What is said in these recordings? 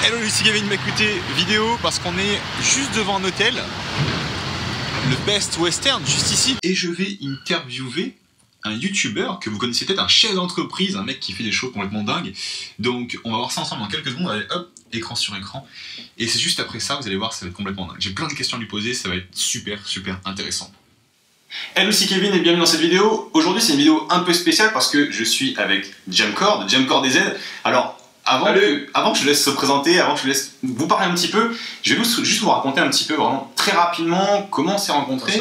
Hello Lucie Gavin m'écoutez vidéo parce qu'on est juste devant un hôtel, le Best Western, juste ici. Et je vais interviewer un youtubeur que vous connaissez peut-être, un chef d'entreprise, un mec qui fait des shows complètement dingues. Donc on va voir ça ensemble dans quelques secondes, allez hop, écran sur écran. Et c'est juste après ça, vous allez voir, ça va être complètement dingue. J'ai plein de questions à lui poser, ça va être super intéressant. Hello, c'est Kevin et bienvenue dans cette vidéo. Aujourd'hui c'est une vidéo un peu spéciale parce que je suis avec Jamcore, de Jamcore DZ. Alors, avant que je te laisse se présenter, avant que je te laisse vous parler un petit peu, je vais juste vous raconter un petit peu, vraiment très rapidement, comment on s'est rencontrés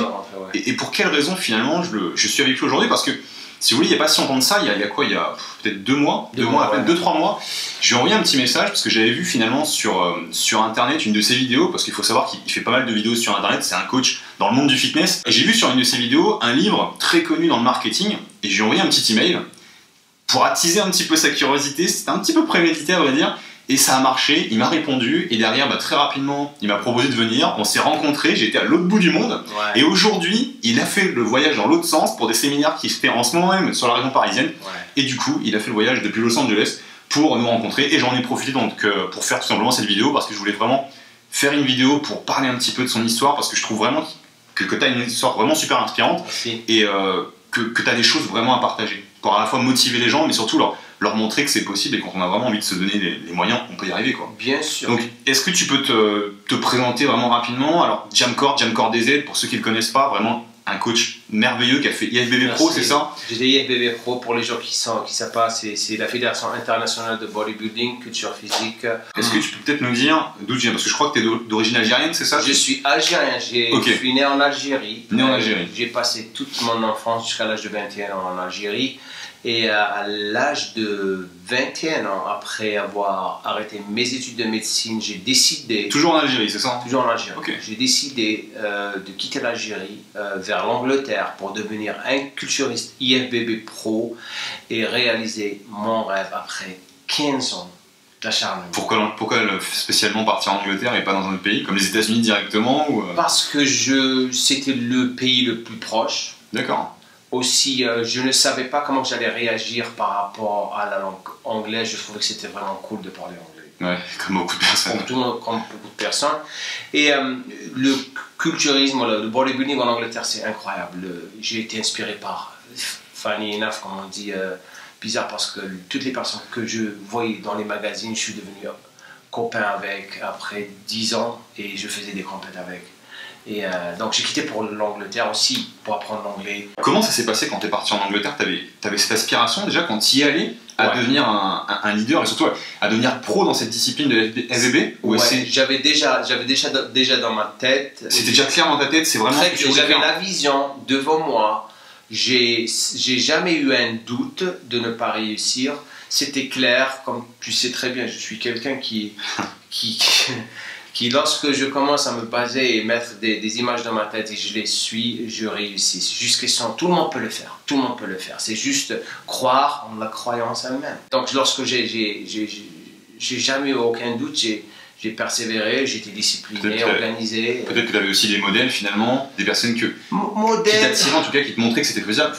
et pour quelles raisons finalement je suis avec lui aujourd'hui. Parce que, si vous voulez, il n'y a pas si longtemps de ça, il y a quoi, il y a peut-être 2 mois, 2-3 mois, je lui ai envoyé un petit message parce que j'avais vu finalement sur internet une de ses vidéos, parce qu'il faut savoir qu'il fait pas mal de vidéos sur internet, c'est un coach dans le monde du fitness, et j'ai vu sur une de ses vidéos un livre très connu dans le marketing, et je lui ai envoyé un petit email pour attiser un petit peu sa curiosité. C'était un petit peu prémédité à vrai dire, et ça a marché, il m'a répondu, et derrière très rapidement il m'a proposé de venir, on s'est rencontrés, j'étais à l'autre bout du monde, et aujourd'hui il a fait le voyage dans l'autre sens pour des séminaires qui se fait en ce moment même sur la région parisienne, et du coup il a fait le voyage depuis Los Angeles pour nous rencontrer, et j'en ai profité donc pour faire tout simplement cette vidéo, parce que je voulais vraiment faire une vidéo pour parler un petit peu de son histoire, parce que je trouve vraiment que tu as une histoire vraiment super inspirante, et que tu as des choses vraiment à partager, pour à la fois motiver les gens, mais surtout leur montrer que c'est possible, et quand on a vraiment envie de se donner les moyens, on peut y arriver, quoi. Bien sûr. Donc, est-ce que tu peux te présenter vraiment rapidement? Alors, Jamcore DZ, pour ceux qui ne le connaissent pas, vraiment un coach merveilleux qui a fait IFBB Pro, c'est ça? J'ai fait IFBB Pro, pour les gens qui ne savent pas, c'est la Fédération Internationale de Bodybuilding, Culture Physique. Est-ce que tu peux peut-être nous dire d'où tu viens? Parce que je crois que tu es d'origine algérienne, c'est ça? Je suis algérien, je suis né en Algérie. J'ai passé toute mon enfance jusqu'à l'âge de 21 ans en Algérie. Et à l'âge de 21 ans, après avoir arrêté mes études de médecine, j'ai décidé... Toujours en Algérie, c'est ça? Toujours en Algérie. J'ai décidé de quitter l'Algérie vers l'Angleterre pour devenir un culturiste IFBB Pro et réaliser mon rêve après 15 ans d'acharnement. Pourquoi spécialement partir en Angleterre et pas dans un autre pays, comme les États-Unis directement ou... Parce que c'était le pays le plus proche. D'accord. Aussi, je ne savais pas comment j'allais réagir par rapport à la langue anglaise. Je trouvais que c'était vraiment cool de parler anglais. Ouais, comme beaucoup de personnes. Comme beaucoup de personnes. Et le culturisme, le bodybuilding en Angleterre, c'est incroyable. J'ai été inspiré par Funny enough, comme on dit, bizarre, parce que toutes les personnes que je voyais dans les magazines, je suis devenu copain avec après 10 ans et je faisais des compètes avec. Et donc j'ai quitté pour l'Angleterre aussi, pour apprendre l'anglais. Comment ça s'est passé quand tu es parti en Angleterre? T'avais cette aspiration déjà quand tu y allais à devenir un leader et surtout à devenir pro dans cette discipline de FBB? J'avais déjà dans ma tête. C'était déjà clair dans ta tête? C'est vraiment j'avais la vision devant moi. J'ai jamais eu un doute de ne pas réussir. C'était clair, comme tu sais très bien, je suis quelqu'un qui lorsque je commence à me baser et mettre des images dans ma tête et je les suis, je réussis. C'est juste question, tout le monde peut le faire. Tout le monde peut le faire. C'est juste croire en la croyance elle-même. Donc lorsque j'ai jamais eu aucun doute, j'ai persévéré, j'étais discipliné, organisé. Peut-être que tu avais aussi des modèles finalement, des personnes qui t'attiraient en tout cas, qui te montraient que c'était faisable.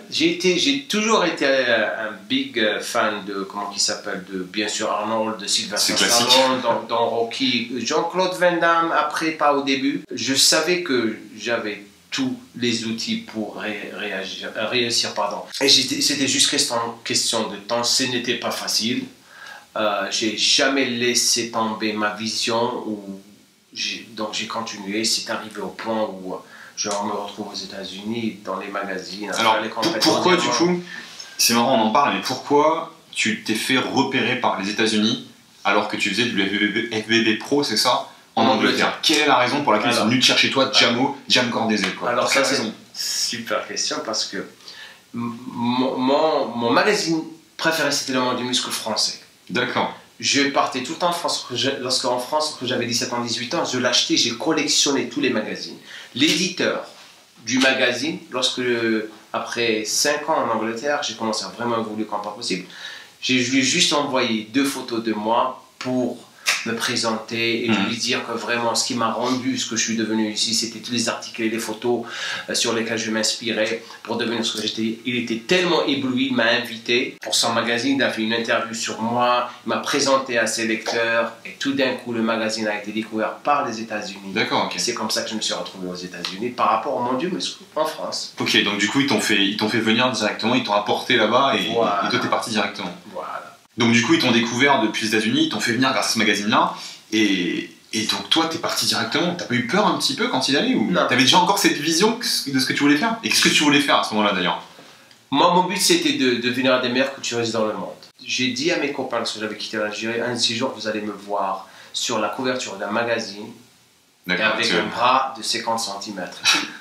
J'ai toujours été un big fan de, comment il s'appelle, bien sûr Arnold, de Sylvester Stallone, dans Rocky, Jean-Claude Van Damme, après pas au début. Je savais que j'avais tous les outils pour réussir. Et c'était juste question de temps, ce n'était pas facile. J'ai jamais laissé tomber ma vision, donc j'ai continué. C'est arrivé au point où je me retrouve aux États-Unis dans les magazines. Alors pourquoi du coup, c'est marrant on en parle, mais pourquoi tu t'es fait repérer par les États-Unis alors que tu faisais du FBB Pro, c'est ça, en Angleterre? Quelle est la raison pour laquelle ils sont venus te chercher toi, Jamcore DZ? Alors ça c'est une super question, parce que mon magazine préféré c'était Le Monde du Muscle français. D'accord. Je partais tout le temps en France. Lorsqu'en France, quand j'avais 17 ans, 18 ans, je l'achetais, j'ai collectionné tous les magazines. L'éditeur du magazine, après 5 ans en Angleterre, j'ai commencé à vraiment évoluer comme pas possible. Je lui ai juste envoyé 2 photos de moi pour me présenter et lui dire que vraiment ce qui m'a rendu ce que je suis devenu ici, c'était tous les articles et les photos sur lesquels je m'inspirais pour devenir ce que j'étais. Il était tellement ébloui, il m'a invité pour son magazine, il a fait une interview sur moi, il m'a présenté à ses lecteurs et tout d'un coup le magazine a été découvert par les États-Unis. D'accord, ok. C'est comme ça que je me suis retrouvé aux États-Unis par rapport au Mondial en France. Ok, donc du coup ils t'ont fait venir directement, ils t'ont apporté là-bas et toi t'es parti directement. Voilà. Donc du coup ils t'ont découvert depuis les États-Unis, ils t'ont fait venir grâce à ce magazine-là et donc toi t'es parti directement. T'as pas eu peur un petit peu quand il allait ou non. T'avais déjà encore cette vision de ce que tu voulais faire? Et qu'est-ce que tu voulais faire à ce moment-là d'ailleurs? Moi mon but c'était de devenir un des meilleurs culturistes dans le monde. J'ai dit à mes copains lorsque j'avais quitté l'Algérie, un de ces jours vous allez me voir sur la couverture d'un magazine avec un bras de 50 cm.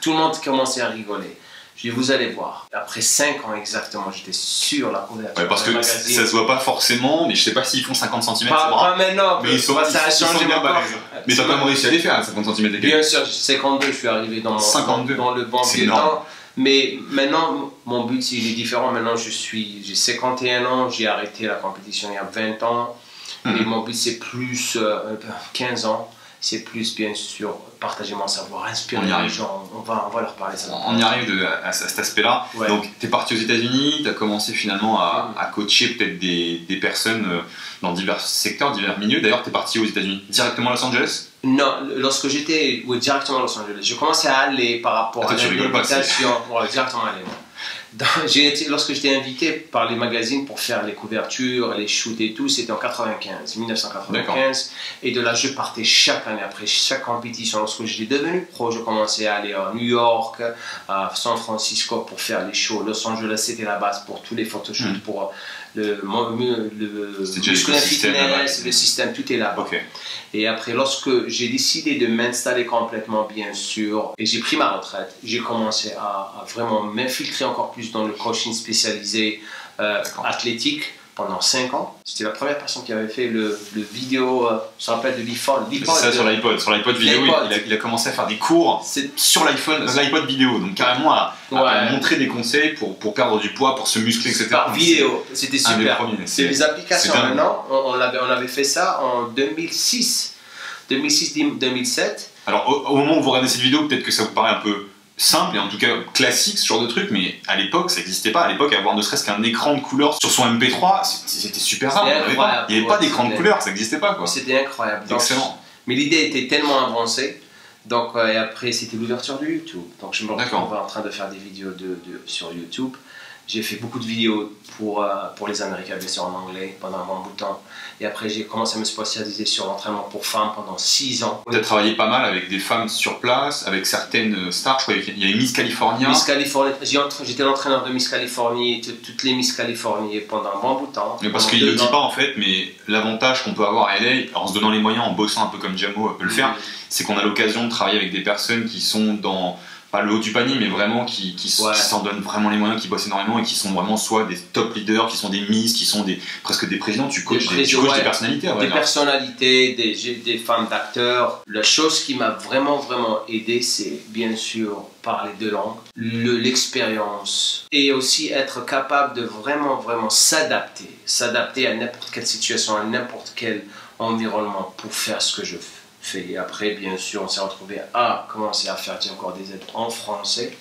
Tout le monde commençait à rigoler. Je dis, vous allez voir. Après 5 ans exactement, j'étais sur la couverture. Ouais, parce que magazine. Ça se voit pas forcément, mais je sais pas s'ils font 50 cm. Pas maintenant, mais ça a changé bien balèze. Mais t'as quand même réussi à les faire à 50 cm d'écart. Bien sûr, 52, je suis arrivé dans le bon vieux temps. Mais maintenant, mon but il est différent. Maintenant, j'ai 51 ans, j'ai arrêté la compétition il y a 20 ans. Et mon but c'est plus 15 ans. C'est plus, bien sûr, partager mon savoir, inspirer les gens. On va leur parler ça. On y arrive à cet aspect-là. Ouais. Donc, tu es parti aux États-Unis, tu as commencé finalement à coacher peut-être des personnes dans divers secteurs, divers milieux. D'ailleurs, tu es parti aux États-Unis directement à Los Angeles? Non, lorsque j'étais directement à Los Angeles, j'ai commencé à aller par rapport à l'invitation. Voilà, directement à aller. Lorsque j'étais invité par les magazines pour faire les couvertures, les shoots et tout, c'était en 1995. Et de là, je partais chaque année après chaque compétition. Lorsque j'étais devenu pro, je commençais à aller à New York, à San Francisco pour faire les shows. Los Angeles, c'était la base pour tous les photoshoots, pour le muscle fitness, le système, tout est là. Okay. Et après, lorsque j'ai décidé de m'installer complètement, bien sûr, et j'ai pris ma retraite, j'ai commencé à vraiment m'infiltrer encore plus dans le coaching spécialisé athlétique pendant 5 ans. C'était la première personne qui avait fait le vidéo, je me rappelle de l'iPhone. C'est ça, sur l'iPod vidéo, il a commencé à faire des cours sur l'iPod vidéo, donc carrément à montrer des conseils pour perdre du poids, pour se muscler, etc. Par vidéo, c'était super. C'est des applications maintenant, on avait fait ça en 2006-2007. Alors au moment où vous regardez cette vidéo, peut-être que ça vous paraît un peu simple et en tout cas classique, ce genre de truc, mais à l'époque ça n'existait pas. À l'époque, avoir ne serait-ce qu'un écran de couleur sur son MP3, c'était super rare. Il n'y avait pas d'écran de couleur, ça n'existait pas. C'était incroyable. Excellent. Mais l'idée était tellement avancée. Donc, et après, c'était l'ouverture de YouTube. Donc, je me retrouve en train de faire des vidéos sur YouTube. J'ai fait beaucoup de vidéos pour les Américains, bien sûr en anglais, pendant un bon bout de temps. Et après, j'ai commencé à me spécialiser sur l'entraînement pour femmes pendant 6 ans. Tu as travaillé pas mal avec des femmes sur place, avec certaines stars. Je crois qu'il y avait Miss California. Miss Californie, j'étais l'entraîneur de Miss Californie, toutes les Miss Californie pendant un bon bout de temps. Mais parce qu'il ne le dit pas en fait, mais l'avantage qu'on peut avoir à LA, en se donnant les moyens, en bossant un peu comme Jamo peut le faire, c'est qu'on a l'occasion de travailler avec des personnes qui sont dans... pas le haut du panier, mais vraiment qui s'en donnent vraiment les moyens, qui bossent énormément et qui sont vraiment soit des top leaders, qui sont des miss, qui sont presque des présidents. Tu coaches des personnalités. Des personnalités, des femmes d'acteurs. La chose qui m'a vraiment aidé, c'est bien sûr parler de langue, l'expérience et aussi être capable de vraiment s'adapter à n'importe quelle situation, à n'importe quel environnement pour faire ce que je fais. Et après, bien sûr, on s'est retrouvé à commencer à faire encore des aides en français.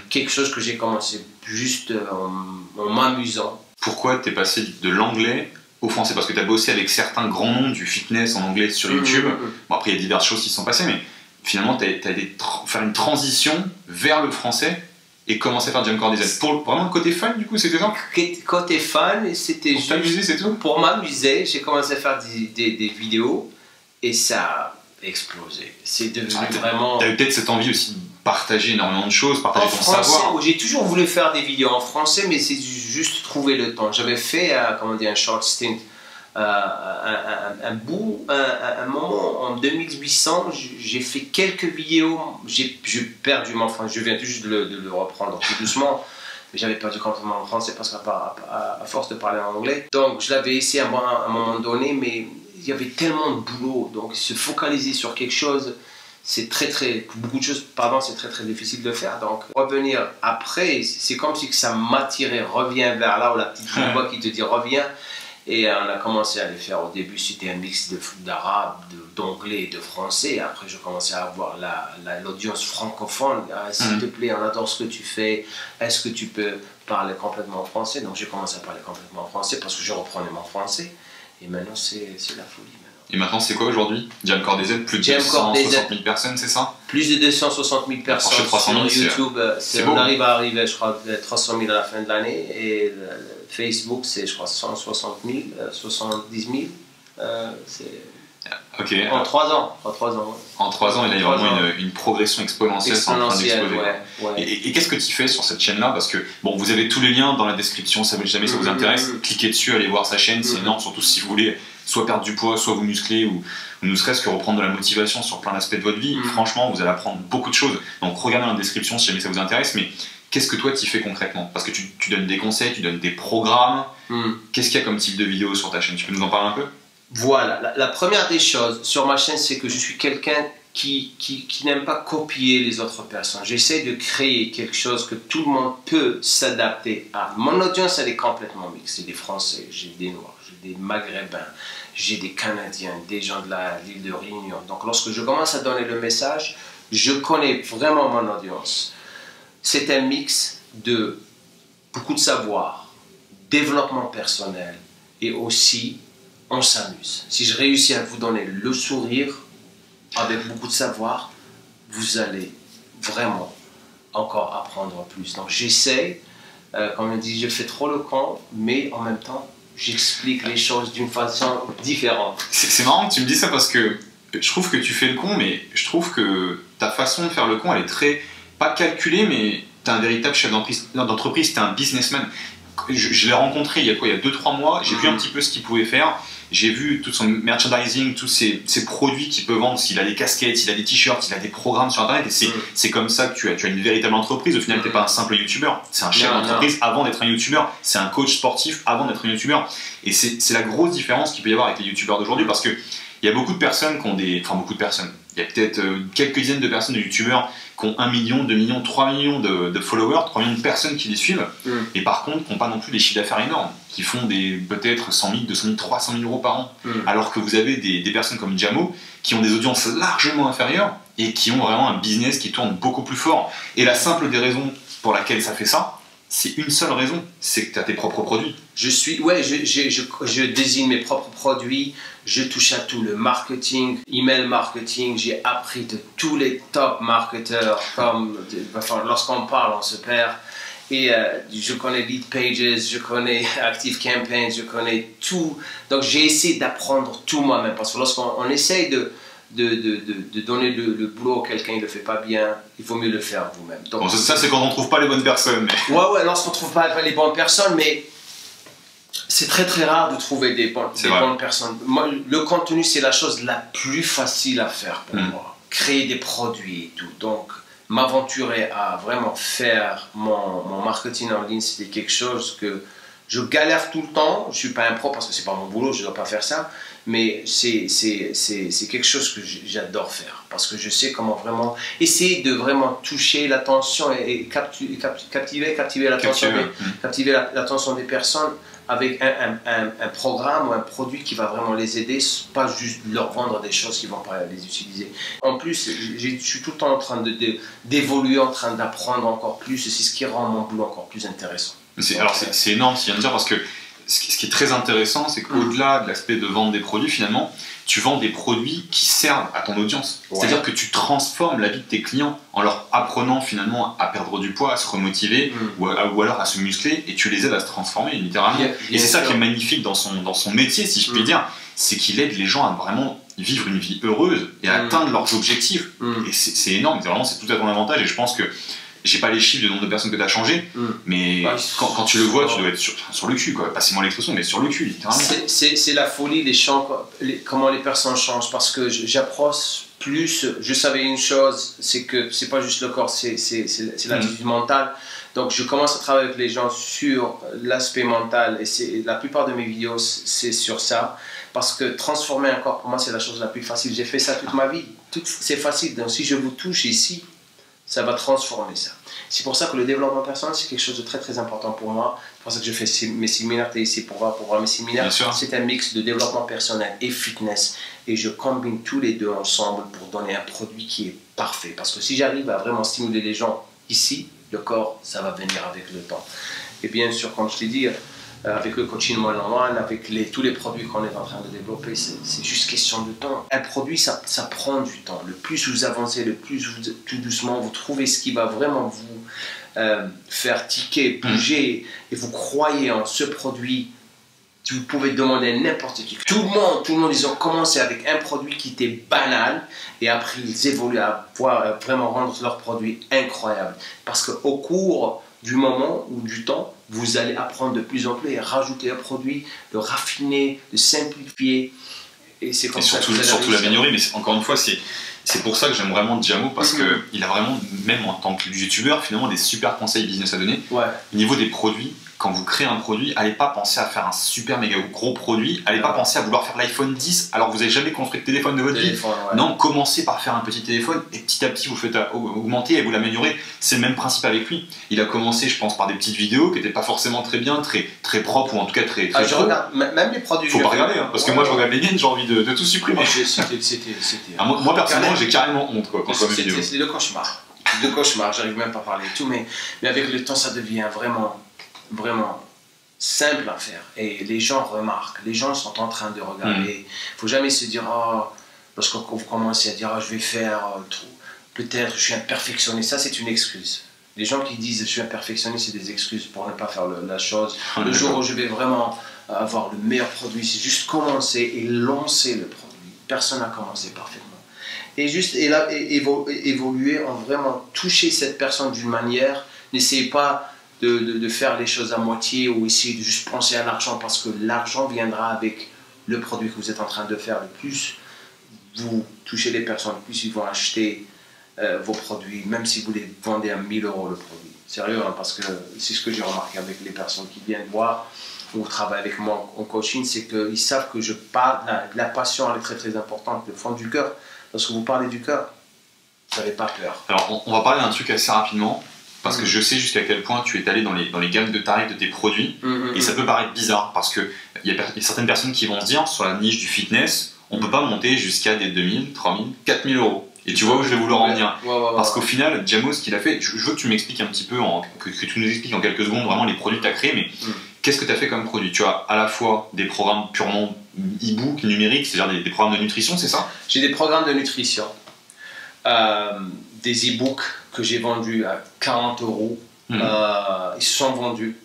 Quelque chose que j'ai commencé juste en m'amusant. Pourquoi tu es passé de l'anglais au français? Parce que tu as bossé avec certains grands noms du fitness en anglais sur YouTube. Bon, après, il y a diverses choses qui se sont passées, mais finalement, tu as été faire une transition vers le français et commencer à faire du encore des aides. Pour vraiment le côté fun, du coup, c'était ça? Côté fun, c'était juste... Pour t'amuser, c'est tout? Pour m'amuser, j'ai commencé à faire des vidéos et ça... explosé. C'est devenu vraiment... T'as eu peut-être cette envie aussi de partager énormément de choses, partager ton savoir. J'ai toujours voulu faire des vidéos en français, mais c'est juste trouver le temps. J'avais fait un short stint, un moment en 2800, j'ai fait quelques vidéos, j'ai perdu mon français, je viens tout juste de le reprendre tout doucement. Mais j'avais perdu complètement mon français parce qu'à force de parler en anglais. Donc je l'avais essayé à un moment donné, mais il y avait tellement de boulot, donc se focaliser sur quelque chose, c'est beaucoup de choses, c'est très difficile de faire. Donc revenir après, c'est comme si ça m'attirait, reviens vers là, ou la petite voix qui te dit reviens. Et on a commencé à les faire. Au début, c'était un mix d'arabe, d'anglais et de français. Après, je commençais à avoir l'audience francophone. Ah, s'il te plaît, on adore ce que tu fais. Est-ce que tu peux parler complètement en français? Donc, j'ai commencé à parler complètement en français parce que je reprenais mon français. Et maintenant, c'est la folie. Et maintenant, c'est quoi aujourd'hui? Jam Core DZ, plus de 260 000 personnes, c'est ça? Plus de 260 000 personnes 300 000, sur YouTube. On arrive à arriver, je crois, à 300 000 à la fin de l'année. Et Facebook, c'est, je crois, 160 000, 70 000. Okay. En 3 ans. En 3 ans, ouais. En 3 ans, il y a vraiment une progression exponentielle. Ouais. Et qu'est-ce que tu fais sur cette chaîne-là? Parce que, bon, vous avez tous les liens dans la description, ça jamais ça vous intéresse. Cliquez dessus, allez voir sa chaîne, c'est énorme, surtout si vous voulez soit perdre du poids, soit vous muscler, ou ne serait-ce que reprendre de la motivation sur plein d'aspects de votre vie. Franchement, vous allez apprendre beaucoup de choses. Donc regardez dans la description si jamais ça vous intéresse. Mais qu'est-ce que toi tu fais concrètement? Parce que tu donnes des conseils, tu donnes des programmes. Qu'est-ce qu'il y a comme type de vidéo sur ta chaîne? Tu peux nous en parler un peu? Voilà, la première des choses sur ma chaîne, c'est que je suis quelqu'un qui n'aime pas copier les autres personnes. J'essaie de créer quelque chose que tout le monde peut s'adapter à. Mon audience, elle est complètement mixte. J'ai des Français, j'ai des Noirs, j'ai des Maghrébins, j'ai des Canadiens, des gens de l'île de Réunion. Donc lorsque je commence à donner le message, je connais vraiment mon audience. C'est un mix de beaucoup de savoir, développement personnel et aussi on s'amuse. Si je réussis à vous donner le sourire avec beaucoup de savoir, vous allez vraiment encore apprendre plus. Donc j'essaie, comme on dit, je fais trop le con, mais en même temps, j'explique les choses d'une façon différente. C'est marrant que tu me dis ça parce que je trouve que tu fais le con, mais je trouve que ta façon de faire le con, elle est très, pas calculée, mais tu es un véritable chef d'entreprise, tu es un businessman. Je l'ai rencontré il y a 2-3 mois, j'ai vu un petit peu ce qu'il pouvait faire. J'ai vu tout son merchandising, tous ses produits qu'il peut vendre, s'il a des casquettes, s'il a des t-shirts, s'il a des programmes sur internet. Et c'est comme ça que tu as une véritable entreprise. Au final, tu n'es pas un simple youtubeur, c'est un chef d'entreprise avant d'être un youtubeur, c'est un coach sportif avant d'être un youtubeur. Et c'est la grosse différence qu'il peut y avoir avec les youtubeurs d'aujourd'hui parce qu'il y a beaucoup de personnes qui ont des. Enfin, beaucoup de personnes. Il y a peut-être quelques dizaines de personnes de youtubeurs qui ont 1 million, 2 millions, 3 millions de followers, 3 millions de personnes qui les suivent, et par contre qui n'ont pas non plus des chiffres d'affaires énormes, qui font peut-être 100 000, 200 000, 300 000 euros par an. Alors que vous avez des personnes comme Jamo qui ont des audiences largement inférieures et qui ont vraiment un business qui tourne beaucoup plus fort. Et la simple des raisons pour laquelle ça fait ça, c'est une seule raison, c'est que tu as tes propres produits. Je désigne mes propres produits, je touche à tout, le marketing, email marketing, j'ai appris de tous les top marketeurs, lorsqu'on parle, on se perd. Et je connais Lead Pages, je connais Active Campaign, je connais tout. Donc j'ai essayé d'apprendre tout moi-même, parce que lorsqu'on essaye de donner le boulot à quelqu'un qui ne le fait pas bien, il vaut mieux le faire vous-même. Bon, ça c'est quand on ne trouve pas les bonnes personnes. Mais... Ouais, lorsqu'on ne trouve pas les bonnes personnes, mais c'est très très rare de trouver des bonnes personnes. Moi, le contenu, c'est la chose la plus facile à faire pour moi. Créer des produits et tout. Donc, m'aventurer à vraiment faire mon marketing en ligne, c'était quelque chose que je galère tout le temps. Je ne suis pas un pro parce que ce n'est pas mon boulot, je ne dois pas faire ça. Mais c'est quelque chose que j'adore faire parce que je sais comment vraiment essayer de vraiment toucher l'attention et captiver l'attention des personnes avec un programme ou un produit qui va vraiment les aider, pas juste leur vendre des choses qui ne vont pas les utiliser. En plus, je suis tout le temps en train d'évoluer, en train d'apprendre encore plus et c'est ce qui rend mon boulot encore plus intéressant. Alors c'est énorme ce qu'il vient de dire parce que ce qui est très intéressant, c'est qu'au-delà de l'aspect de vendre des produits, finalement, tu vends des produits qui servent à ton audience. C'est-à-dire que tu transformes la vie de tes clients en leur apprenant finalement à perdre du poids, à se remotiver ou alors à se muscler et tu les aides à se transformer littéralement. Et c'est ça qui est magnifique dans son métier, si je puis dire, c'est qu'il aide les gens à vraiment vivre une vie heureuse et à atteindre leurs objectifs. Et c'est énorme, c'est tout à ton avantage et je pense que j'ai pas les chiffres du nombre de personnes que tu as changé, mais quand tu le vois, tu dois être sur le cul, quoi. Passez-moi l'expression, mais sur le cul, littéralement. C'est la folie, comment les personnes changent, parce que j'approche plus, je savais une chose, c'est que c'est pas juste le corps, c'est l'attitude mentale. Donc je commence à travailler avec les gens sur l'aspect mental, et la plupart de mes vidéos, c'est sur ça, parce que transformer un corps, pour moi, c'est la chose la plus facile. J'ai fait ça toute ma vie, c'est facile, donc si je vous touche ici, Ça va transformer ça. C'est pour ça que le développement personnel, c'est quelque chose de très très important pour moi. C'est pour ça que je fais mes séminaires, tu es ici pour voir mes séminaires. C'est un mix de développement personnel et fitness. Et je combine tous les deux ensemble pour donner un produit qui est parfait. Parce que si j'arrive à vraiment stimuler les gens ici, le corps, ça va venir avec le temps. Et bien sûr, comme je t'ai dit, avec le coaching one-on-one, avec tous les produits qu'on est en train de développer, c'est juste question de temps. Un produit, ça prend du temps. Le plus vous avancez, le plus tout doucement, vous trouvez ce qui va vraiment vous faire tiquer, bouger, et vous croyez en ce produit. Vous pouvez demander à n'importe qui. Tout le monde, ils ont commencé avec un produit qui était banal, et après ils évoluent à pouvoir vraiment rendre leur produit incroyable. Parce qu'au cours du moment ou du temps, vous allez apprendre de plus en plus et rajouter un produit, le raffiner, le simplifier. Et c'est comme ça surtout l'améliorer. Mais encore une fois, c'est pour ça que j'aime vraiment Jamo, parce qu'il a vraiment, même en tant que youtubeur, finalement des super conseils business à donner. Au niveau des produits, quand vous créez un produit, allez pas penser à faire un super méga gros produit, allez pas penser à vouloir faire l'iPhone 10 alors que vous n'avez jamais construit de téléphone de votre vie. Non, commencez par faire un petit téléphone et petit à petit vous faites augmenter et vous l'améliorez. C'est le même principe avec lui. Il a commencé, je pense, par des petites vidéos qui n'étaient pas forcément très bien, très propres, ou en tout cas très je regarde même les produits. Faut pas regarder, hein, parce que moi je regarde les miennes, j'ai envie de tout supprimer. Moi personnellement j'ai carrément honte quand je vois mes vidéos. C'est le cauchemar. Le cauchemar, j'arrive même pas à parler et tout, mais avec le temps ça devient vraiment simple à faire, et les gens remarquent, les gens sont en train de regarder. Il faut jamais se dire lorsque vous commencez à dire je vais faire peut-être je suis un perfectionniste, ça c'est une excuse. Les gens qui disent je suis un perfectionniste, c'est des excuses pour ne pas faire la chose. Le jour où je vais vraiment avoir le meilleur produit, c'est juste commencer et lancer le produit. Personne n'a commencé parfaitement. Et juste évoluer en vraiment toucher cette personne d'une manière. N'essayez pas de faire les choses à moitié ou essayer de juste penser à l'argent, parce que l'argent viendra avec le produit que vous êtes en train de faire. Le plus vous touchez les personnes, le plus ils vont acheter vos produits, même si vous les vendez à 1000 € le produit. Sérieux, hein, parce que c'est ce que j'ai remarqué avec les personnes qui viennent voir ou travaillent avec moi en coaching, c'est qu'ils savent que je parle, la passion elle est très très importante, le fond du cœur. Lorsque vous parlez du cœur, vous n'avez pas peur. Alors on va parler d'un truc assez rapidement, parce que je sais jusqu'à quel point tu es allé dans les gammes de tarifs de tes produits, et ça peut paraître bizarre, parce qu'il y a certaines personnes qui vont se dire, sur la niche du fitness, on ne peut pas monter jusqu'à des 2000, 3000, 4000 €. Et tu vois où je vais vouloir en venir. Parce qu'au final, Jamo, ce qu'il a fait, je veux que tu m'expliques un petit peu, que tu nous expliques en quelques secondes vraiment les produits que tu as créés, mais qu'est-ce que tu as fait comme produit? Tu as à la fois des programmes purement e-book, numériques, c'est-à-dire des programmes de nutrition, c'est ça? J'ai des programmes de nutrition, des e-books que j'ai vendus à 40 €. Ils sont vendus.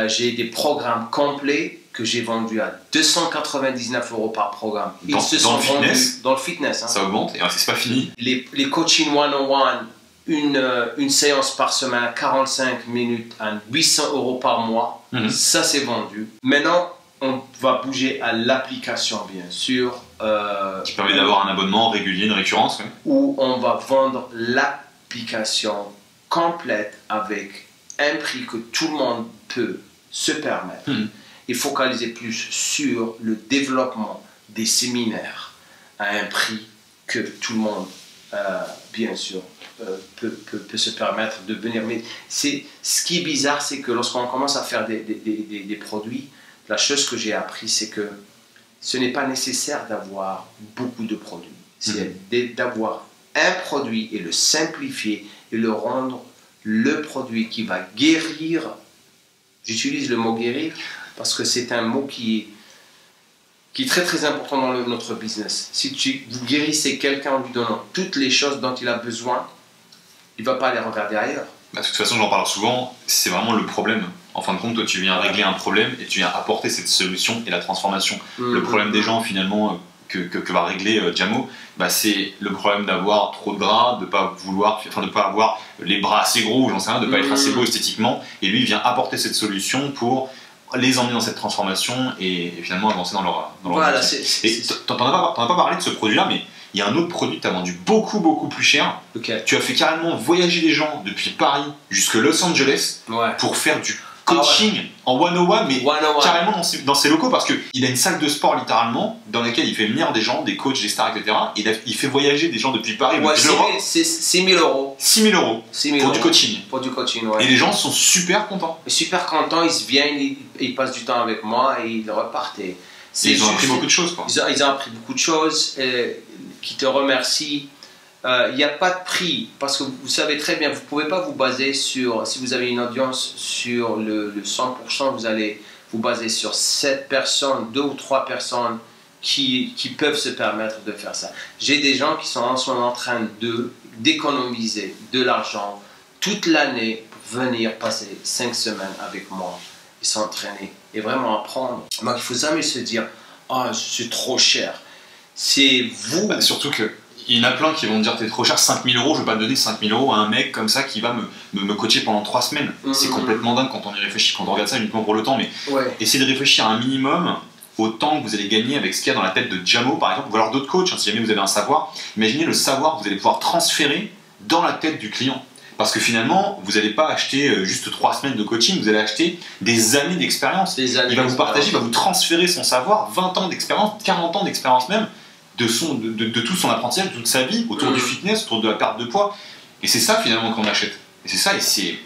J'ai des programmes complets que j'ai vendus à 299 € par programme. Ils se sont vendus dans le fitness. Hein. Ça augmente, et c'est pas fini. Les coaching one-on-one, une séance par semaine à 45 minutes à 800 € par mois, ça c'est vendu. Maintenant, on va bouger à l'application, bien sûr. Qui permet d'avoir un abonnement régulier, une récurrence. Oui. Où on va vendre l'application complète avec un prix que tout le monde peut se permettre. Et focaliser plus sur le développement des séminaires à un prix que tout le monde, bien sûr, peut se permettre de venir. Mais ce qui est bizarre, c'est que lorsqu'on commence à faire des produits, la chose que j'ai appris, c'est que ce n'est pas nécessaire d'avoir beaucoup de produits. C'est d'avoir un produit et le simplifier et le rendre le produit qui va guérir. J'utilise le mot guérir parce que c'est un mot qui est très très important dans notre business. Si vous guérissez quelqu'un en lui donnant toutes les choses dont il a besoin, il ne va pas aller regarder ailleurs. De toute façon, j'en parle souvent, c'est vraiment le problème. En fin de compte, toi, tu viens régler un problème et tu viens apporter cette solution et la transformation. Le problème des gens, finalement, que va régler Jamo, c'est le problème d'avoir trop de gras, de pas avoir les bras assez gros, j'en sais rien, de pas être assez beau esthétiquement. Et lui, il vient apporter cette solution pour les emmener dans cette transformation et finalement avancer dans leur voilà, et t'en as pas parlé de ce produit-là, mais il y a un autre produit que tu as vendu beaucoup plus cher. Tu as fait carrément voyager les gens depuis Paris jusqu'à Los Angeles pour faire du coaching en 101, mais 101. carrément dans ses locaux, parce qu'il a une salle de sport littéralement dans laquelle il fait venir des gens, des coachs, des stars, etc. Et il fait voyager des gens depuis Paris, Ouais, depuis l'Europe. c'est 6 000 euros. 6 000 euros pour du coaching. Pour du coaching, ouais. Et les gens sont super contents. Super contents, ils viennent, ils passent du temps avec moi et ils repartent. Et ils ont appris beaucoup de choses, quoi. Ils ont appris beaucoup de choses, qui te remercient. Il n'y a pas de prix, parce que vous savez très bien, vous ne pouvez pas vous baser sur, si vous avez une audience sur le 100%, vous allez vous baser sur 7 personnes, 2 ou 3 personnes qui peuvent se permettre de faire ça. J'ai des gens qui sont en ce moment en train d'économiser de l'argent toute l'année pour venir passer 5 semaines avec moi et s'entraîner et vraiment apprendre. Donc il ne faut jamais se dire « Ah, oh, c'est trop cher ». C'est vous. Surtout que il y en a plein qui vont me dire t'es trop cher, 5 000 euros, je vais pas donner 5 000 euros à un mec comme ça qui va me coacher pendant 3 semaines. C'est complètement dingue quand on y réfléchit, quand on regarde ça uniquement pour le temps, mais essayez de réfléchir un minimum au temps que vous allez gagner avec ce qu'il y a dans la tête de Jamo par exemple, ou alors d'autres coachs, hein, si jamais vous avez un savoir. Imaginez le savoir que vous allez pouvoir transférer dans la tête du client. Parce que finalement, vous n'allez pas acheter juste 3 semaines de coaching, vous allez acheter des années d'expérience. Il va vous partager, il va vous transférer son savoir, 20 ans d'expérience, 40 ans d'expérience même, de tout son apprentissage, de toute sa vie, autour du fitness, autour de la perte de poids. Et c'est ça finalement qu'on achète. Et c'est ça, et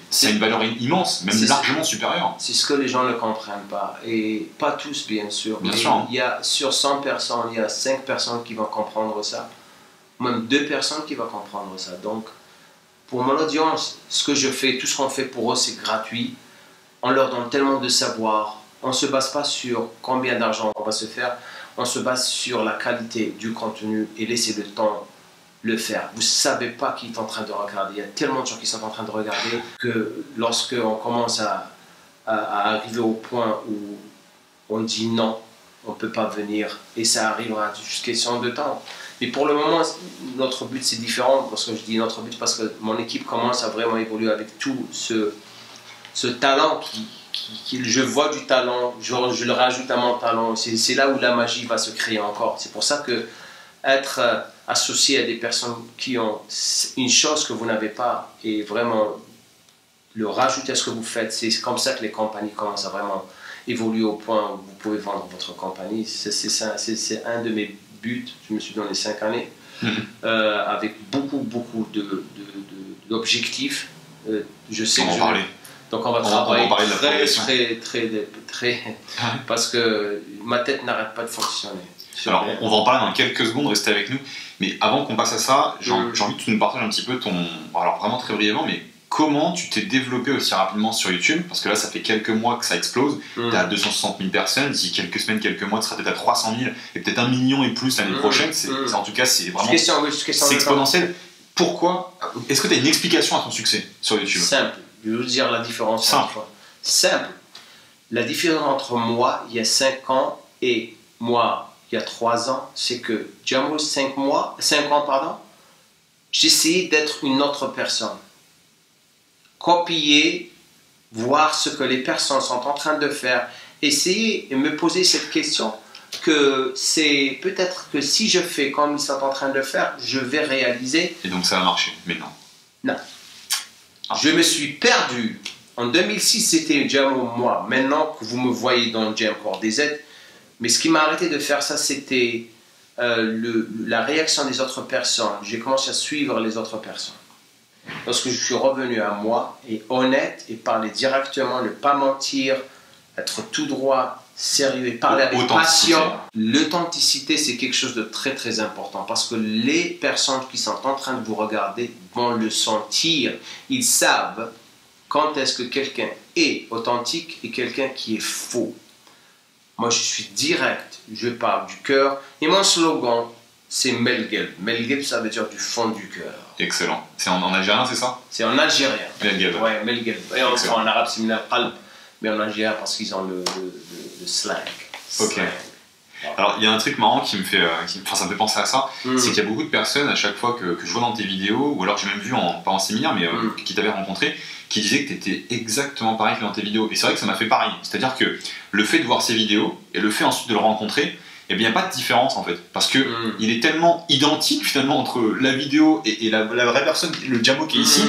c'est une valeur immense, même largement supérieure. C'est ce que les gens ne comprennent pas. Et pas tous, bien sûr. Bien sûr. Il y a, sur 100 personnes, il y a 5 personnes qui vont comprendre ça. Même 2 personnes qui vont comprendre ça. Donc, pour mon audience, ce que je fais, tout ce qu'on fait pour eux, c'est gratuit. On leur donne tellement de savoir. On ne se base pas sur combien d'argent on va se faire. On se base sur la qualité du contenu et laisser le temps le faire. Vous ne savez pas qui est en train de regarder. Il y a tellement de gens qui sont en train de regarder que lorsqu'on commence à arriver au point où on dit non, on ne peut pas venir, et ça arrivera juste question de temps. Mais pour le moment, notre but c'est différent, parce que je dis notre but parce que mon équipe commence à vraiment évoluer avec tout ce talent je vois du talent, je le rajoute à mon talent. C'est là où la magie va se créer encore. C'est pour ça que être associé à des personnes qui ont une chose que vous n'avez pas et vraiment le rajouter à ce que vous faites, c'est comme ça que les compagnies commencent à vraiment évoluer au point où vous pouvez vendre votre compagnie. C'est un de mes buts. Je me suis donné 5 années avec beaucoup d'objectifs. Je sais que parler. Donc on va travailler très parce que ma tête n'arrête pas de fonctionner. Alors on va en parler dans quelques secondes, restez avec nous. Mais avant qu'on passe à ça, j'ai envie que tu nous partages un petit peu alors vraiment très brièvement, mais comment tu t'es développé aussi rapidement sur YouTube? Parce que là ça fait quelques mois que ça explose, tu es à 260 000 personnes, d'ici quelques semaines, quelques mois tu seras peut-être à 300 000 et peut-être 1 million et plus l'année prochaine. En tout cas c'est vraiment c'est exponentiel. Pourquoi? Est-ce que tu as une explication à ton succès sur YouTube? Simple. Je vais vous dire la différence. Simple. La différence entre moi, il y a 5 ans, et moi, il y a 3 ans, c'est que Jamo, 5 ans, j'essayais d'être une autre personne. Copier, voir ce que les personnes sont en train de faire, essayer et me poser cette question que c'est peut-être que si je fais comme ils sont en train de le faire, je vais réaliser. Et donc ça a marché, mais non. Non. Je me suis perdu. En 2006, c'était Jamo, moi. Maintenant que vous me voyez dans Jamcore DZ, mais ce qui m'a arrêté de faire ça, c'était la réaction des autres personnes. J'ai commencé à suivre les autres personnes. Lorsque je suis revenu à moi, et honnête, et parler directement, ne pas mentir, être tout droit, sérieux, et parler avec passion. L'authenticité, c'est quelque chose de très très important, parce que les personnes qui sont en train de vous regarder vont le sentir. Ils savent quand est-ce que quelqu'un est authentique et quelqu'un qui est faux. Moi, je suis direct, je parle du cœur, et mon slogan, c'est Melgel. Melgel, ça veut dire du fond du cœur. Excellent. C'est en algérien, c'est ça? C'est en algérien. Melgel. Ouais, Melgel. Et en arabe, c'est Minal Qalb, mais en algérien, parce qu'ils ont le slang. Ok. Alors, il y a un truc marrant qui me fait, ça me fait penser à ça, c'est qu'il y a beaucoup de personnes, à chaque fois que je vois dans tes vidéos, ou alors j'ai même vu, pas en séminaire, mais qui t'avaient rencontré, qui disaient que tu étais exactement pareil que dans tes vidéos. Et c'est vrai que ça m'a fait pareil. C'est-à-dire que le fait de voir ces vidéos, et le fait ensuite de le rencontrer, eh bien, il n'y a pas de différence en fait. Parce que il est tellement identique finalement entre la vidéo et la vraie personne, le Jamo qui est ici,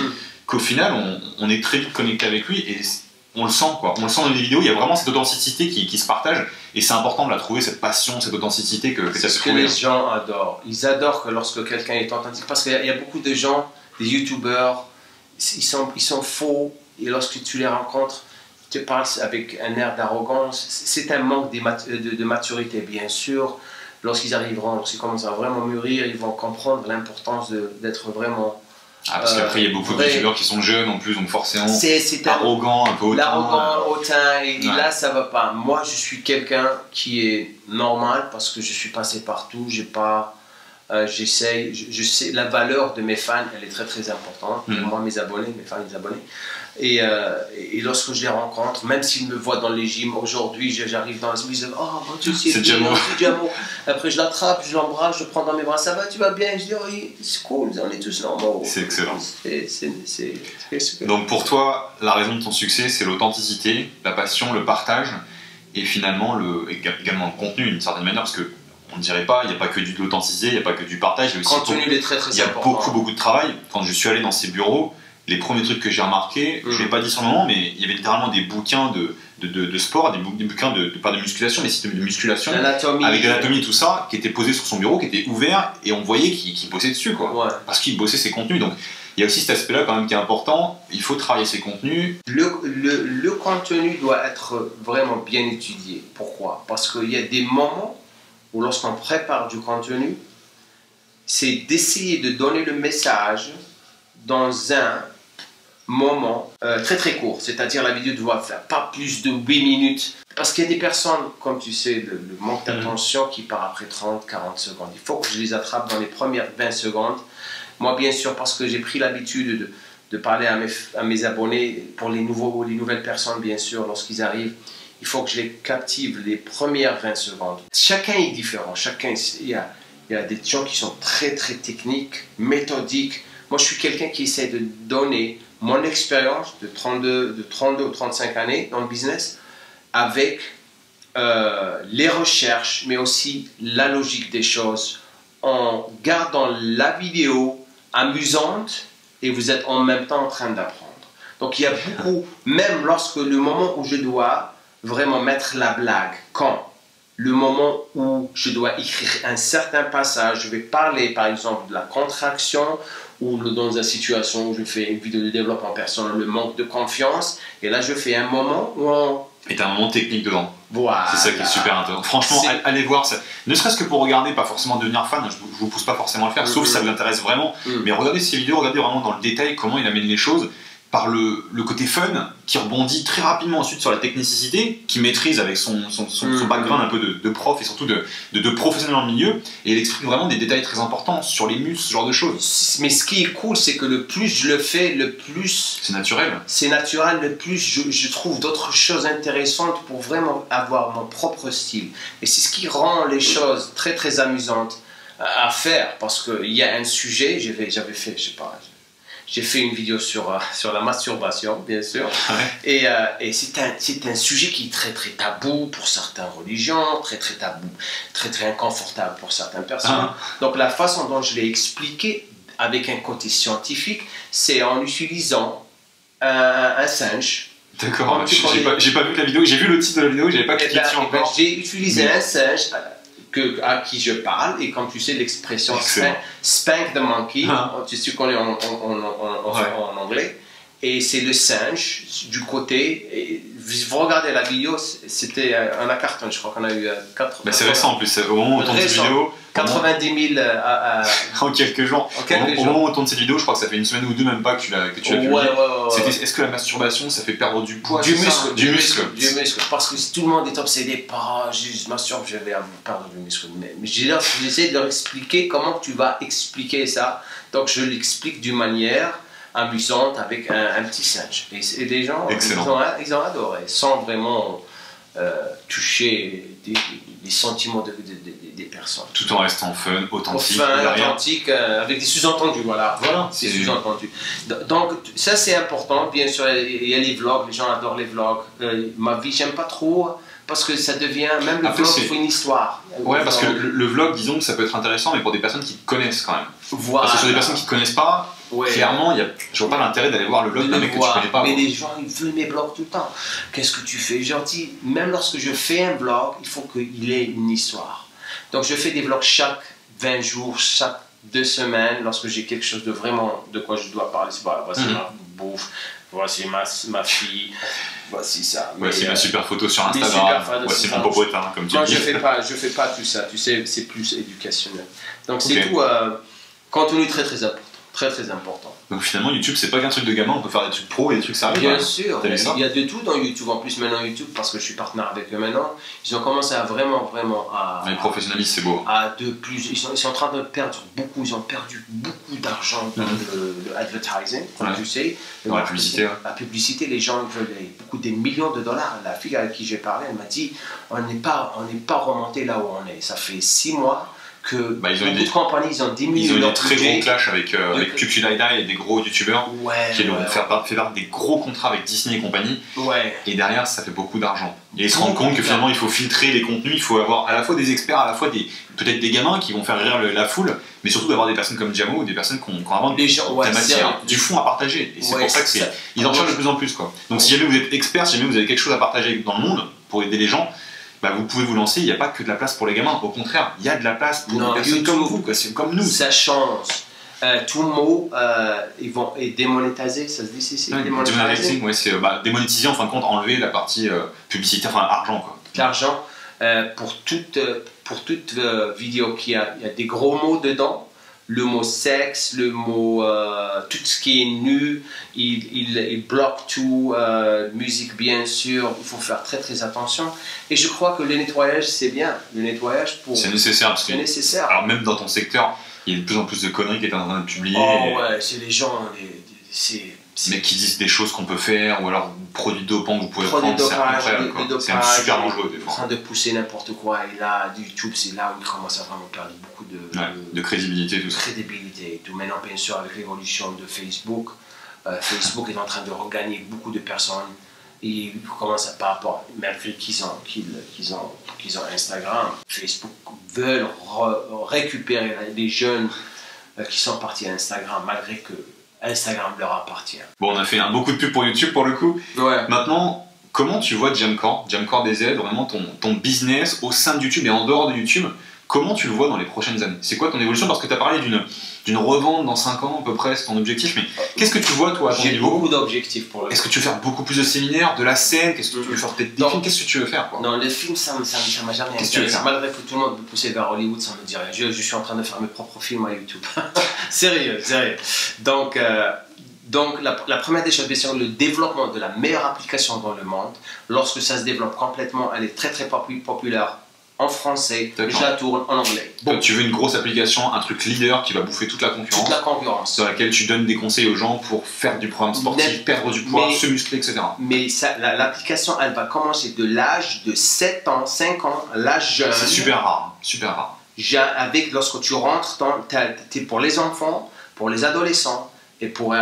qu'au final, on est très vite connecté avec lui. Et on le sent quoi, on le sent dans les vidéos, il y a vraiment cette authenticité qui se partage et c'est important de la trouver, cette passion, cette authenticité que tu as trouvé. C'est ce que les gens adorent. Ils adorent que lorsque quelqu'un est authentique, parce qu'il y a beaucoup de gens, des youtubeurs, ils sont faux et lorsque tu les rencontres, tu parles avec un air d'arrogance. C'est un manque de maturité, bien sûr. Lorsqu'ils arriveront, lorsqu'ils commencent à vraiment mûrir, ils vont comprendre l'importance d'être vraiment... Ah, parce qu'après, il y a beaucoup de youtubeurs qui sont jeunes en plus, donc forcément c'est arrogant, un peu hautain. L'arrogant, hautain, et là, ça va pas. Moi, je suis quelqu'un qui est normal parce que je suis passé partout. J'ai pas... j'essaye, je sais, la valeur de mes fans, elle est très très importante. Moi, mes abonnés, mes fans, mes abonnés. Et lorsque je les rencontre, même s'ils me voient dans les gyms, aujourd'hui j'arrive dans la gym, ils disent oh mon Dieu, c'est Djamo. Après je l'attrape, je l'embrasse, je le prends dans mes bras, ça va, tu vas bien? Je dis oh oui, c'est cool, on est tous normaux. C'est excellent. Donc pour toi, la raison de ton succès, c'est l'authenticité, la passion, le partage et finalement également le contenu d'une certaine manière, parce que on ne dirait pas, il n'y a pas que de l'authenticité, il n'y a pas que du partage, il y a aussi contenu est très, très il y a beaucoup de travail. Quand je suis allé dans ces bureaux, les premiers trucs que j'ai remarqué, je ne l'ai pas dit sur le moment, mais il y avait littéralement des bouquins de sport, des bouquins pas de musculation, mais de musculation, avec de l'anatomie et tout ça, qui étaient posés sur son bureau, qui étaient ouverts, et on voyait qu'il bossait dessus, quoi. Ouais. Parce qu'il bossait ses contenus. Donc il y a aussi cet aspect-là quand même qui est important, il faut travailler ses contenus. Le contenu doit être vraiment bien étudié. Pourquoi? Parce qu'il y a des moments où lorsqu'on prépare du contenu, c'est d'essayer de donner le message dans un moment très très court, c'est-à-dire la vidéo doit faire pas plus de 8 minutes, parce qu'il y a des personnes, comme tu sais, le manque d'attention qui part après 30-40 secondes. Il faut que je les attrape dans les premières 20 secondes. Moi bien sûr, parce que j'ai pris l'habitude de parler à mes abonnés, pour les nouvelles personnes bien sûr, lorsqu'ils arrivent, il faut que je les captive les premières 20 secondes. Chacun est différent, il y a des gens qui sont très très techniques, méthodiques. Moi, je suis quelqu'un qui essaie de donner mon expérience de 32 ou 35 années dans le business avec les recherches, mais aussi la logique des choses, en gardant la vidéo amusante et vous êtes en même temps en train d'apprendre. Donc, il y a beaucoup, même lorsque le moment où je dois vraiment mettre la blague, quand le moment où je dois écrire un certain passage, je vais parler par exemple de la contraction, ou dans une situation où je fais une vidéo de développement personnel, le manque de confiance, et là je fais un moment où on... Et t'as un moment technique dedans. Voilà. C'est ça qui est super intéressant. Franchement, allez voir, ça. Ne serait-ce que pour regarder, pas forcément devenir fan, je vous pousse pas forcément à le faire, sauf si ça vous intéresse vraiment, mais regardez ces vidéos, regardez vraiment dans le détail comment il amène les choses, par le côté fun, qui rebondit très rapidement ensuite sur la technicité, qui maîtrise avec son background un peu de prof et surtout de professionnel dans le milieu, et il explique vraiment des détails très importants sur les muscles, ce genre de choses. Mais ce qui est cool, c'est que le plus je le fais, le plus... C'est naturel. C'est naturel, le plus je trouve d'autres choses intéressantes pour vraiment avoir mon propre style. Et c'est ce qui rend les choses très très amusantes à faire, parce qu'il y a un sujet, j'avais fait, je sais pas... J'ai fait une vidéo sur la masturbation, bien sûr, ouais. Et c'est un sujet qui est très très tabou pour certaines religions, très très tabou, très très inconfortable pour certaines personnes. Donc la façon dont je l'ai expliqué, avec un côté scientifique, c'est en utilisant un singe. D'accord, j'ai pas vu la vidéo, j'ai vu le titre de la vidéo, j'avais pas cliqué dessus encore. J'ai utilisé un singe à qui je parle, et comme tu sais l'expression spank the monkey, tu connais en anglais, et c'est le singe du côté, et vous regardez la vidéo, c'était un carton, je crois qu'on a eu 4... c'est récent en plus, au moment où on tourne cette vidéo... 90 000 en quelques jours. Au moment où on tourne cette vidéo, je crois que ça fait une semaine ou deux même pas que tu l'as publié. Est-ce que la masturbation, ça fait perdre du poids? Du muscle. Parce que si tout le monde est obsédé par je masturbe, je vais perdre du muscle. Mais j'essaie de leur expliquer comment tu vas expliquer ça. Donc je l'explique d'une manière amusante avec un petit singe. Et les gens, ils ont adoré, sans vraiment toucher les sentiments des personnes. Tout en restant fun, authentique. Authentique, avec des sous-entendus, voilà. Des sous-entendus. Donc, ça c'est important. Bien sûr, il y a les vlogs, les gens adorent les vlogs. Ma vie, j'aime pas trop, parce que ça devient, même le vlog, il faut une histoire. Ouais, parce que le vlog, disons que ça peut être intéressant, mais pour des personnes qui te connaissent quand même. Voilà. Parce que sur des personnes qui te connaissent pas, Ouais. Clairement, je vois pas l'intérêt d'aller voir le blog d'un mec que tu connais pas. Mais les gens, ils veulent mes blogs tout le temps. Qu'est-ce que tu fais? Genre, même lorsque je fais un blog, il faut qu'il ait une histoire. Donc, je fais des vlogs chaque 20 jours, chaque 2 semaines, lorsque j'ai quelque chose de vraiment de quoi je dois parler. Voici ma bouffe, voici ma fille, voici ça. Voici ma super photo sur Instagram, voici mon popotin, comme tu dis. Non, je fais pas tout ça, tu sais, c'est plus éducationnel. Donc, c'est tout contenu très très important. Très très important. Donc finalement YouTube c'est pas qu'un truc de gamin, on peut faire des trucs pro et des trucs sérieux. Bien sûr, il y a de tout dans YouTube. En plus maintenant YouTube, parce que je suis partenaire avec eux maintenant, ils ont commencé à vraiment à... Les professionnalistes c'est beau. Ils sont en train de perdre beaucoup, ils ont perdu beaucoup d'argent dans le advertising, comme tu sais. Dans la publicité. La publicité, les gens veulent des millions de dollars. La fille avec qui j'ai parlé, elle m'a dit on n'est pas remonté là où on est. Ça fait 6 mois. Que ils ont beaucoup de compagnies ils ont diminué. Ils ont eu des très gros clash avec PewDiePie et des gros youtubeurs qui ont fait part des gros contrats avec Disney et compagnie. Et derrière, ça fait beaucoup d'argent. Et ils se rendent compte que finalement, il faut filtrer les contenus, il faut avoir à la fois des experts, à la fois peut-être des gamins qui vont faire rire la foule, mais surtout d'avoir des personnes comme Jamo ou des personnes qui ont vraiment de la matière, du fond à partager. Et c'est pour ça qu'ils en cherchent de plus en plus. Donc si jamais vous êtes expert, si jamais vous avez quelque chose à partager dans le monde pour aider les gens, vous pouvez vous lancer, il n'y a pas que de la place pour les gamins, au contraire, il y a de la place pour des personnes comme vous, c'est comme nous. Ça change. Tout mot est démonétisé, ça se dit ici démonétisé, c'est démonétiser en fin de compte, enlever la partie publicité, enfin argent quoi. L'argent, pour toute vidéo il y a des gros mots dedans. Le mot sexe, le mot tout ce qui est nu, il bloque tout, musique bien sûr, il faut faire très très attention. Et je crois que le nettoyage c'est bien, le nettoyage c'est nécessaire parce que nécessaire. Alors même dans ton secteur, il y a de plus en plus de conneries qui est en train de publier. C'est les gens, mais qui disent des choses qu'on peut faire, ou alors produits dopants que vous pouvez prendre, c'est incroyable. C'est super dangereux des fois. En train de pousser n'importe quoi, et là, YouTube, c'est là où il commence à vraiment perdre beaucoup de crédibilité, tout ça. Crédibilité, tout. Maintenant, bien sûr, avec l'évolution de Facebook, Facebook est en train de regagner beaucoup de personnes, et ils commencent par rapport, malgré qu'ils ont Instagram, Facebook veulent récupérer les jeunes qui sont partis à Instagram, malgré que Instagram leur appartient. Bon, on a fait beaucoup de pubs pour YouTube pour le coup. Maintenant, comment tu vois Jamcore DZ, vraiment ton business au sein de YouTube et en dehors de YouTube, comment tu le vois dans les prochaines années? C'est quoi ton évolution? Parce que tu as parlé d'une revente dans 5 ans à peu près, c'est ton objectif, mais qu'est-ce que tu vois toi à ton niveau? J'ai beaucoup d'objectifs pour le... Est-ce que tu veux faire beaucoup plus de séminaires, de la scène? Qu'est-ce que tu veux faire, peut-être des films? Qu'est-ce que tu veux faire quoi? Non, les films ça m'a jamais intéressé. Malgré que tout le monde me poussait vers Hollywood, ça me dit rien. Je suis en train de faire mes propres films à YouTube. Sérieux. Donc la première des choses, c'est le développement de la meilleure application dans le monde. Lorsque ça se développe complètement, elle est très très populaire en français, je la tourne en anglais. Donc tu veux une grosse application, un truc leader qui va bouffer toute la concurrence. Toute la concurrence. Dans laquelle tu donnes des conseils aux gens pour faire du programme sportif, perdre du poids, se muscler, etc. Mais l'application, elle va commencer de l'âge de 7 ans, 5 ans, l'âge jeune. C'est super rare, super rare. Lorsque tu rentres, t'es pour les enfants, pour les adolescents, et pour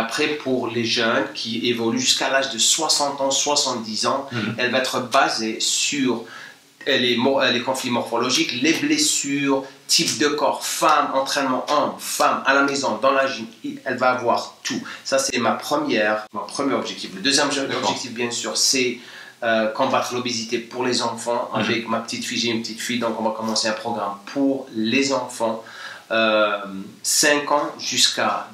les jeunes qui évoluent jusqu'à l'âge de 60 ans, 70 ans, elle va être basée sur les conflits morphologiques, les blessures, type de corps, femme, entraînement homme, femme, à la maison, dans la gym, elle va avoir tout. Ça, c'est mon premier objectif. Le deuxième objectif, bien sûr, c'est combattre l'obésité pour les enfants. Avec ma petite fille, j'ai une petite fille, donc on va commencer un programme pour les enfants, 5 ans jusqu'à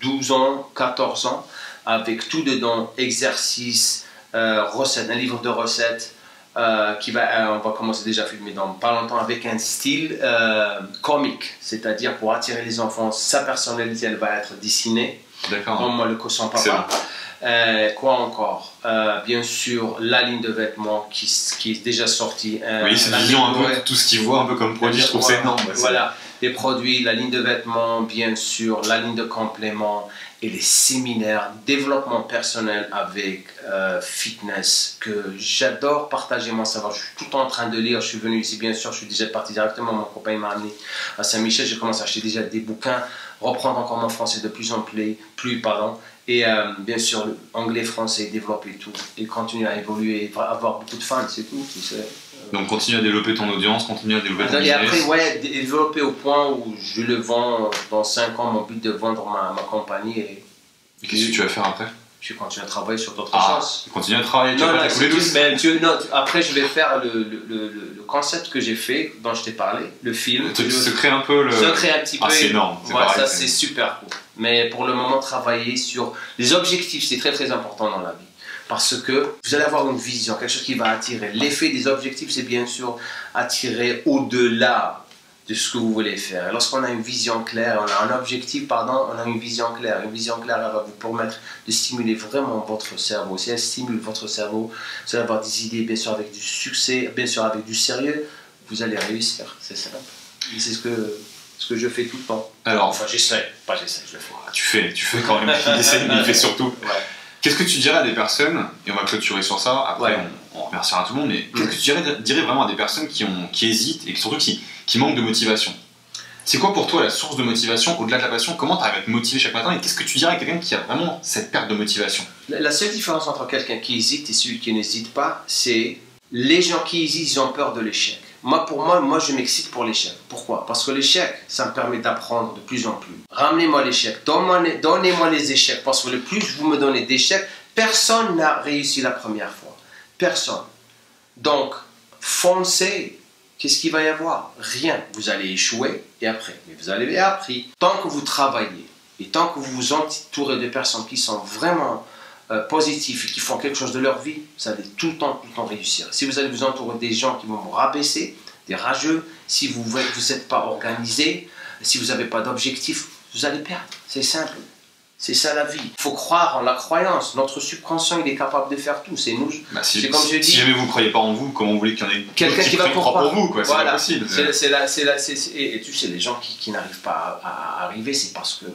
12 ans, 14 ans, avec tout dedans, exercices, recettes, un livre de recettes, on va commencer déjà à filmer dans pas longtemps avec un style comique, c'est-à-dire pour attirer les enfants, sa personnalité elle va être dessinée. D'accord. Comme moi le cosson papa. Quoi encore? Bien sûr, la ligne de vêtements qui est déjà sortie. Oui, c'est vision un peu, tout ce qu'ils voient un peu comme produit, je trouve ça énorme. Voilà, les produits, la ligne de vêtements, bien sûr, la ligne de compléments et les séminaires, développement personnel avec fitness, que j'adore partager mon savoir. Je suis tout le temps en train de lire, je suis venu ici, bien sûr, je suis déjà parti directement, mon copain m'a amené à Saint-Michel, j'ai commencé à acheter déjà des bouquins, reprendre encore mon français de plus en plus, et bien sûr, l'anglais, français, développer tout, et continuer à évoluer, avoir beaucoup de fans, c'est tout, tu sais. Donc continue à développer ton audience, continue à développer ton business. Et après, ouais, développer au point où je le vends dans 5 ans, mon but de vendre ma compagnie. Et qu'est-ce que tu vas faire après? Je continue à travailler sur d'autres choses. Continue à travailler, tu vas pas t'écouler douce. Après, je vais faire le concept que j'ai fait, dont je t'ai parlé, le film. Se créer un peu le... Se créer un petit peu. C'est énorme. Voilà, ça c'est super cool. Mais pour le moment, travailler sur les objectifs, c'est très très important dans la vie. Parce que vous allez avoir une vision, quelque chose qui va attirer. L'effet des objectifs, c'est bien sûr attirer au-delà de ce que vous voulez faire. Lorsqu'on a une vision claire, on a un objectif, pardon, on a une vision claire. Une vision claire, elle va vous permettre de stimuler vraiment votre cerveau. Si elle stimule votre cerveau, vous allez avoir des idées, bien sûr avec du succès, bien sûr avec du sérieux, vous allez réussir. C'est simple. C'est ce que je fais tout le temps. Alors, enfin, j'essaie, je le fais. Tu fais quand même. Il essaie, mais il fait surtout. Ouais. Qu'est-ce que tu dirais à des personnes, et on va clôturer sur ça, après on remerciera tout le monde, mais qu'est-ce que tu dirais vraiment à des personnes qui hésitent et surtout qui manquent de motivation? C'est quoi pour toi la source de motivation au-delà de la passion? Comment tu arrives à te motiver chaque matin et qu'est-ce que tu dirais à quelqu'un qui a vraiment cette perte de motivation? La seule différence entre quelqu'un qui hésite et celui qui n'hésite pas, c'est les gens qui hésitent, ils ont peur de l'échec. Moi, je m'excite pour l'échec. Pourquoi? Parce que l'échec, ça me permet d'apprendre de plus en plus. Ramenez-moi l'échec, donnez-moi les échecs. Parce que le plus vous me donnez d'échecs, personne n'a réussi la première fois. Personne. Donc, foncez. Qu'est-ce qu'il va y avoir? Rien. Vous allez échouer et après. Mais vous allez appris. Tant que vous travaillez et tant que vous vous entourez de personnes qui sont vraiment positifs et qui font quelque chose de leur vie, vous allez tout le temps réussir. Si vous allez vous entourer des gens qui vont vous rabaisser, des rageux, si vous n'êtes pas organisé, si vous n'avez pas d'objectif, vous allez perdre. C'est simple. C'est ça la vie. Il faut croire en la croyance. Notre subconscient, il est capable de faire tout. C'est nous. C'est comme je dis. Si jamais vous ne croyez pas en vous, comment vous voulez qu'il y en ait quelqu'un qui va croire pour vous, quoi. Voilà. C'est pas possible. Et tu sais, les gens qui n'arrivent pas à arriver, c'est parce que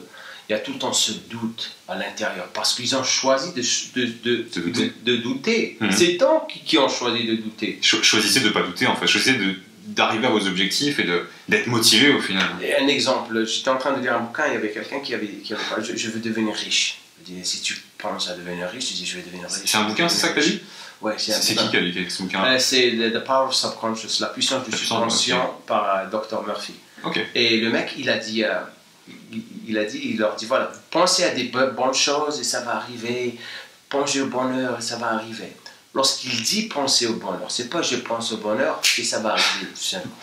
il y a tout le temps ce doute à l'intérieur, parce qu'ils ont choisi de douter. C'est eux qui ont choisi de douter. Choisissez de ne pas douter, en fait. Choisissez d'arriver à vos objectifs et d'être motivé au final. Et un exemple, j'étais en train de lire un bouquin, il y avait quelqu'un qui avait parlé, je veux devenir riche. Je dis, si tu penses à devenir riche, tu dis, je vais devenir riche. C'est un bouquin, c'est ça que tu as dit? Ouais, c'est qui a écrit ce bouquin? C'est The Power of Subconscious, la puissance du subconscient, par Dr. Murphy. Okay. Et le mec, il leur dit, voilà, pensez à des bonnes choses et ça va arriver, pensez au bonheur et ça va arriver. Lorsqu'il dit penser au bonheur, c'est pas je pense au bonheur et ça va arriver tout simplement.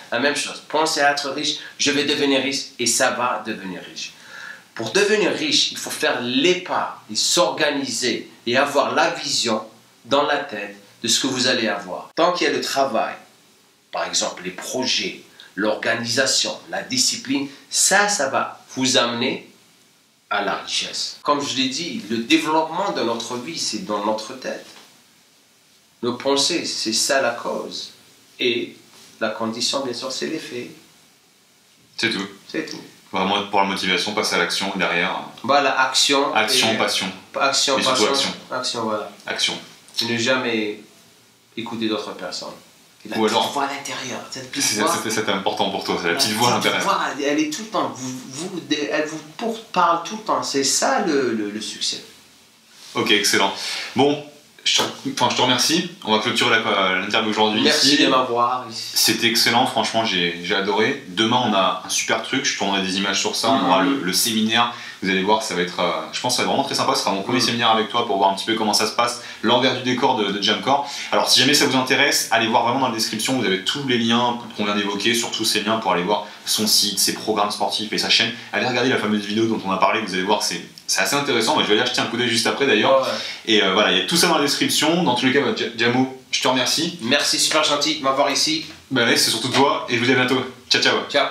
La même chose, pensez à être riche, je vais devenir riche et ça va devenir riche. Pour devenir riche, il faut faire les pas, et s'organiser et avoir la vision dans la tête de ce que vous allez avoir. Tant qu'il y a le travail, par exemple les projets, l'organisation, la discipline, ça va vous amener à la richesse. Comme je l'ai dit, le développement de notre vie, c'est dans notre tête. Nos pensées, c'est ça la cause. Et la condition, bien sûr, c'est l'effet. C'est tout. C'est tout. Vraiment, pour la motivation, passer à l'action derrière. Voilà, action. Action, passion. Action, passion. Action, voilà. Action. Et ne jamais écouter d'autres personnes. La petite voix à l'intérieur. C'est important pour toi, c'est la petite voix à l'intérieur. Elle est tout le temps, elle vous parle tout le temps. C'est ça le succès. Ok, excellent. Bon, je te remercie. On va clôturer l'interview aujourd'hui. Merci de m'avoir. C'était excellent, franchement, j'ai adoré. Demain, on a un super truc. Je tournerai des images sur ça. On aura le séminaire. Vous allez voir, ça va être, je pense que ça va être vraiment très sympa. Ce sera mon premier séminaire avec toi pour voir un petit peu comment ça se passe, l'envers du décor de Jamcore. Alors, si jamais ça vous intéresse, allez voir vraiment dans la description. Vous avez tous les liens qu'on vient d'évoquer, surtout ces liens pour aller voir son site, ses programmes sportifs et sa chaîne. Allez regarder la fameuse vidéo dont on a parlé. Vous allez voir, c'est assez intéressant. Moi, je vais aller jeter un coup d'œil juste après d'ailleurs. Ouais. Et voilà, il y a tout ça dans la description. Dans tous les cas, Jamo, je te remercie. Merci, super gentil de m'avoir ici. Ben ouais, c'est surtout toi et je vous dis à bientôt. Ciao, ciao. Ciao.